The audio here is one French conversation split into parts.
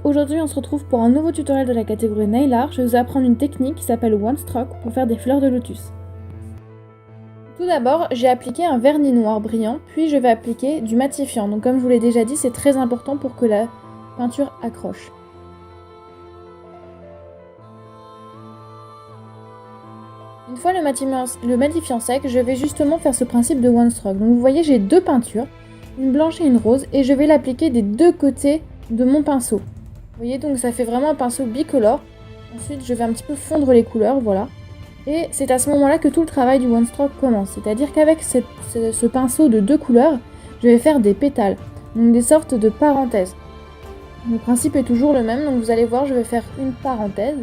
aujourd'hui on se retrouve pour un nouveau tutoriel de la catégorie Nail Art. Je vais vous apprendre une technique qui s'appelle One Stroke pour faire des fleurs de lotus. Tout d'abord, j'ai appliqué un vernis noir brillant, puis je vais appliquer du matifiant. Donc comme je vous l'ai déjà dit, c'est très important pour que la peinture accroche. Une fois le matifiant sec, je vais justement faire ce principe de One Stroke. Donc vous voyez, j'ai deux peintures, une blanche et une rose, et je vais l'appliquer des deux côtés de mon pinceau. Vous voyez, donc ça fait vraiment un pinceau bicolore. Ensuite, je vais un petit peu fondre les couleurs, voilà. Et c'est à ce moment-là que tout le travail du One Stroke commence. C'est-à-dire qu'avec ce pinceau de deux couleurs, je vais faire des pétales, donc des sortes de parenthèses. Le principe est toujours le même, donc vous allez voir, je vais faire une parenthèse.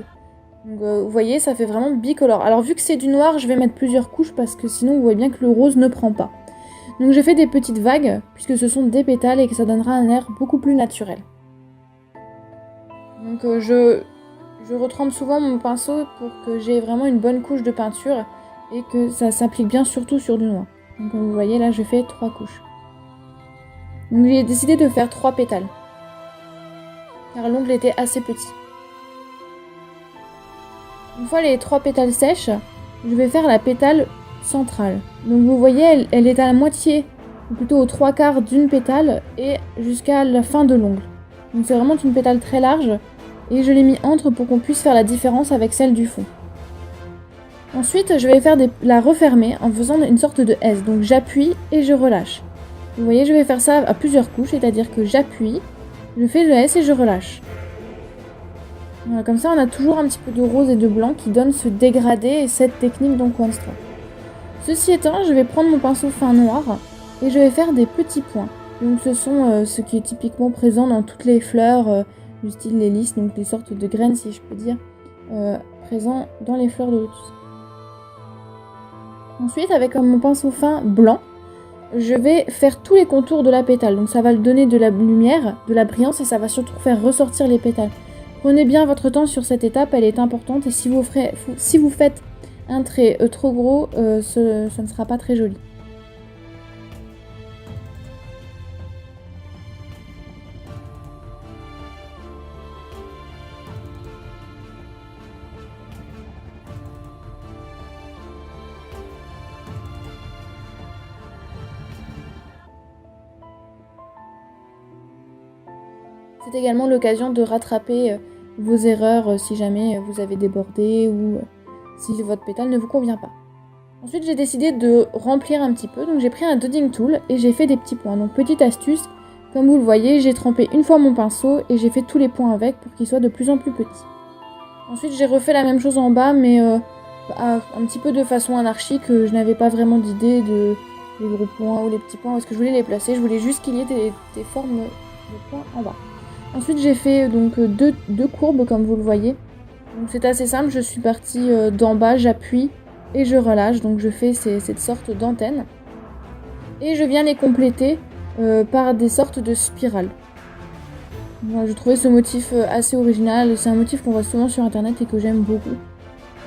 Donc vous voyez, ça fait vraiment bicolore. Alors vu que c'est du noir, je vais mettre plusieurs couches parce que sinon vous voyez bien que le rose ne prend pas. Donc je fais des petites vagues, puisque ce sont des pétales et que ça donnera un air beaucoup plus naturel. Donc je retrempe souvent mon pinceau pour que j'ai vraiment une bonne couche de peinture et que ça s'applique bien surtout sur du noir. Donc comme vous voyez là, je fais 3 couches. Donc j'ai décidé de faire 3 pétales, car l'ongle était assez petit. Une fois les 3 pétales sèches, je vais faire la pétale centrale. Donc vous voyez, elle est à la moitié, ou plutôt aux 3/4 d'une pétale et jusqu'à la fin de l'ongle. Donc c'est vraiment une pétale très large et je l'ai mis entre pour qu'on puisse faire la différence avec celle du fond. Ensuite, je vais faire la refermer en faisant une sorte de S. Donc j'appuie et je relâche. Vous voyez, je vais faire ça à plusieurs couches, c'est-à-dire que j'appuie, je fais le S et je relâche. Voilà, comme ça on a toujours un petit peu de rose et de blanc qui donne ce dégradé et cette technique donc One Stroke. Ceci étant, je vais prendre mon pinceau fin noir et je vais faire des petits points. Donc ce sont ce qui est typiquement présent dans toutes les fleurs du style les lys, donc des sortes de graines si je peux dire, présents dans les fleurs de lotus. Ensuite, avec mon pinceau fin blanc, je vais faire tous les contours de la pétale. Donc ça va donner de la lumière, de la brillance et ça va surtout faire ressortir les pétales. Prenez bien votre temps sur cette étape, elle est importante et si vous faites un trait trop gros, ça ne sera pas très joli. C'est également l'occasion de rattraper vos erreurs si jamais vous avez débordé ou si votre pétale ne vous convient pas. Ensuite, j'ai décidé de remplir un petit peu, donc j'ai pris un dotting tool et j'ai fait des petits points. Donc petite astuce, comme vous le voyez, j'ai trempé une fois mon pinceau et j'ai fait tous les points avec pour qu'ils soient de plus en plus petits. Ensuite, j'ai refait la même chose en bas, mais un petit peu de façon anarchique. Je n'avais pas vraiment d'idée des gros points ou les petits points, où est-ce que je voulais les placer. Je voulais juste qu'il y ait des formes de points en bas. Ensuite, j'ai fait donc deux courbes, comme vous le voyez. Donc c'est assez simple, je suis partie d'en bas, j'appuie et je relâche. Donc je fais cette sorte d'antenne. Et je viens les compléter par des sortes de spirales. Voilà, je trouvais ce motif assez original. C'est un motif qu'on voit souvent sur internet et que j'aime beaucoup.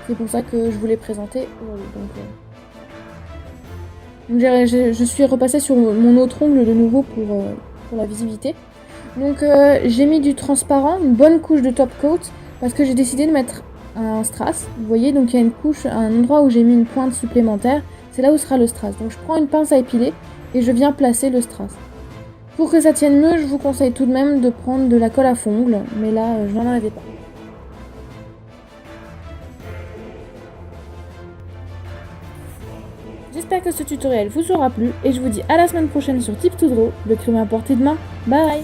C'est pour ça que je voulais présenter aujourd'hui. Donc je suis repassée sur mon autre ongle de nouveau pour la visibilité. Donc j'ai mis du transparent, une bonne couche de top coat parce que j'ai décidé de mettre un strass. Vous voyez, donc il y a une couche, un endroit où j'ai mis une pointe supplémentaire, c'est là où sera le strass. Donc je prends une pince à épiler et je viens placer le strass. Pour que ça tienne mieux, je vous conseille tout de même de prendre de la colle à fond ongles, mais là je n'en avais pas. J'espère que ce tutoriel vous aura plu et je vous dis à la semaine prochaine sur Tips to Draw, le crayon à portée de main. Bye!